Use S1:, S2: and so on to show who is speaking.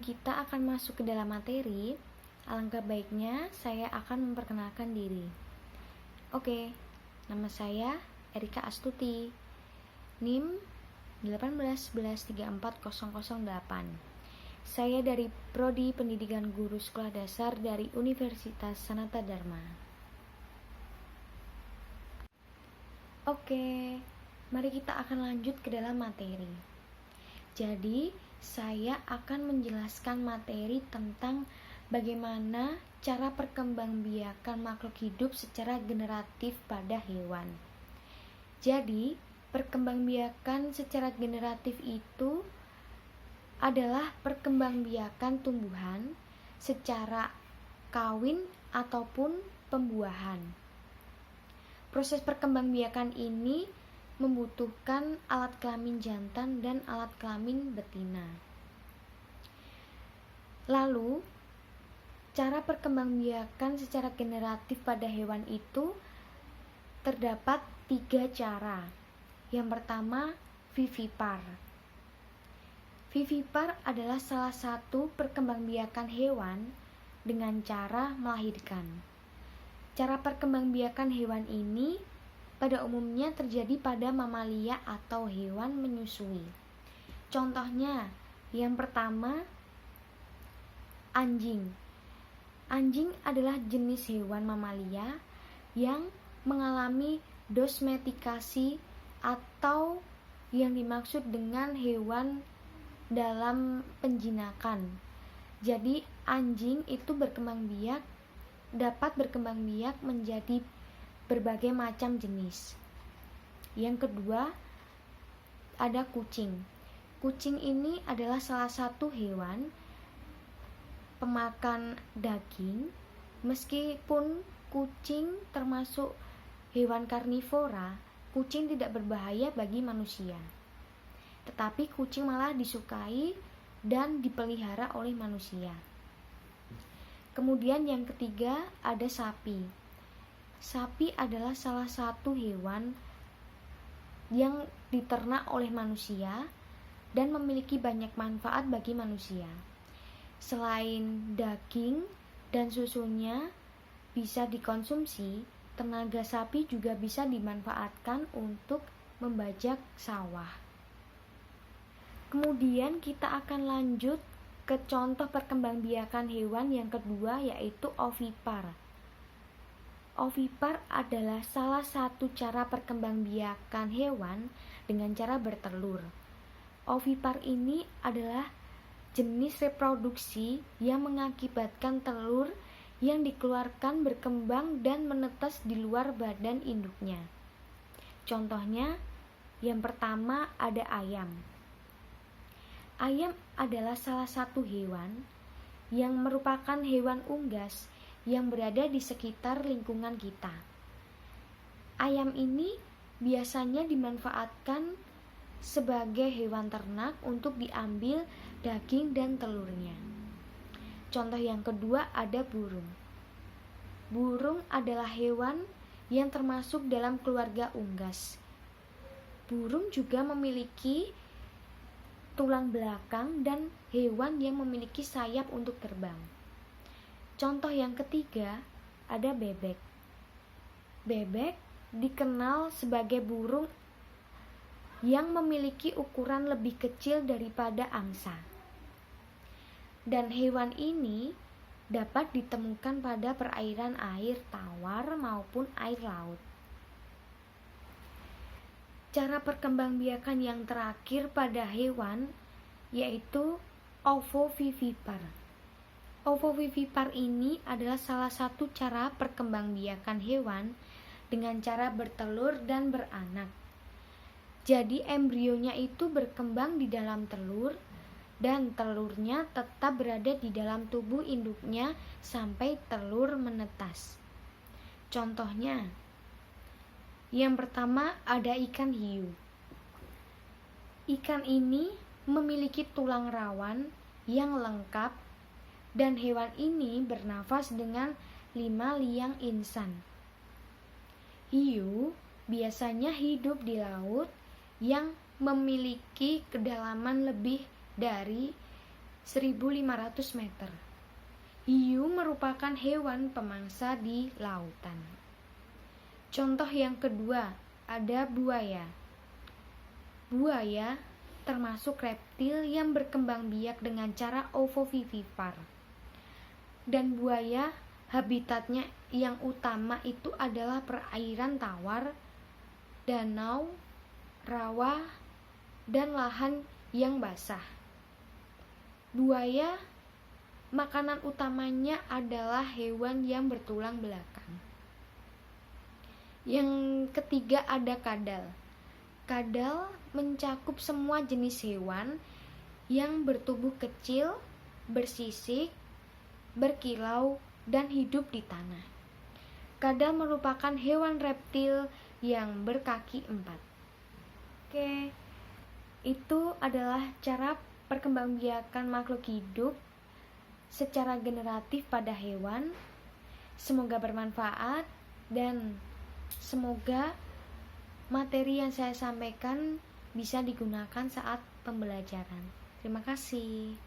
S1: kita akan masuk ke dalam materi, alangkah baiknya saya akan memperkenalkan diri. Oke, nama saya Erika Astuti, NIM 181134008. Saya dari Prodi Pendidikan Guru Sekolah Dasar dari Universitas Sanata Dharma. Oke, mari kita akan lanjut ke dalam materi. Jadi, saya akan menjelaskan materi tentang bagaimana cara perkembangbiakan makhluk hidup secara generatif pada hewan. Jadi, perkembangbiakan secara generatif itu adalah perkembangbiakan tumbuhan secara kawin ataupun pembuahan. Proses perkembangbiakan ini membutuhkan alat kelamin jantan dan alat kelamin betina. Lalu, cara perkembangbiakan secara generatif pada hewan itu terdapat 3 cara. Yang pertama, vivipar. Vivipar adalah salah satu perkembangbiakan hewan dengan cara melahirkan. Cara perkembangbiakan hewan ini pada umumnya terjadi pada mamalia atau hewan menyusui. Contohnya, yang pertama, anjing. Anjing adalah jenis hewan mamalia yang mengalami domestikasi atau yang dimaksud dengan hewan dalam penjinakan. Jadi, anjing itu dapat berkembang biak menjadi berbagai macam jenis. Yang kedua, ada kucing. Kucing ini adalah salah satu hewan pemakan daging. Meskipun kucing termasuk hewan karnivora, kucing tidak berbahaya bagi manusia. Tetapi kucing malah disukai dan dipelihara oleh manusia. Kemudian yang ketiga, ada sapi. Sapi adalah salah satu hewan yang diternak oleh manusia dan memiliki banyak manfaat bagi manusia. Selain daging dan susunya bisa dikonsumsi, tenaga sapi juga bisa dimanfaatkan untuk membajak sawah. Kemudian kita akan lanjut ke contoh perkembangbiakan hewan yang kedua, yaitu ovipar. Ovipar adalah salah satu cara perkembangbiakan hewan dengan cara bertelur. Ovipar ini adalah jenis reproduksi yang mengakibatkan telur yang dikeluarkan berkembang dan menetas di luar badan induknya. Contohnya, yang pertama ada ayam. Ayam adalah salah satu hewan yang merupakan hewan unggas yang berada di sekitar lingkungan kita. Ayam ini biasanya dimanfaatkan sebagai hewan ternak untuk diambil daging dan telurnya. Contoh yang kedua ada burung. Burung adalah hewan yang termasuk dalam keluarga unggas. Burung juga memiliki tulang belakang dan hewan yang memiliki sayap untuk terbang. Contoh yang ketiga ada bebek. Bebek dikenal sebagai burung yang memiliki ukuran lebih kecil daripada angsa. Dan hewan ini dapat ditemukan pada perairan air tawar maupun air laut. Cara perkembangbiakan yang terakhir pada hewan yaitu ovovivipar. Ovovivipar ini adalah salah satu cara perkembangbiakan hewan dengan cara bertelur dan beranak. Jadi embrionya itu berkembang di dalam telur dan telurnya tetap berada di dalam tubuh induknya sampai telur menetas. Contohnya, yang pertama ada ikan hiu. Ikan ini memiliki tulang rawan yang lengkap dan hewan ini bernafas dengan 5 liang insan. Hiu biasanya hidup di laut yang memiliki kedalaman lebih dari 1.500 meter. Hiu merupakan hewan pemangsa di lautan. Contoh yang kedua, ada buaya. Buaya termasuk reptil yang berkembang biak dengan cara ovovivipar. Dan buaya habitatnya yang utama itu adalah perairan tawar, danau, rawa, dan lahan yang basah. Buaya makanan utamanya adalah hewan yang bertulang belakang. Yang ketiga ada kadal. Kadal mencakup semua jenis hewan yang bertubuh kecil, bersisik, berkilau, dan hidup di tanah. Kadal merupakan hewan reptil yang berkaki 4. Oke, itu adalah cara perkembangbiakan makhluk hidup secara generatif pada hewan. Semoga bermanfaat dan semoga materi yang saya sampaikan bisa digunakan saat pembelajaran. Terima kasih.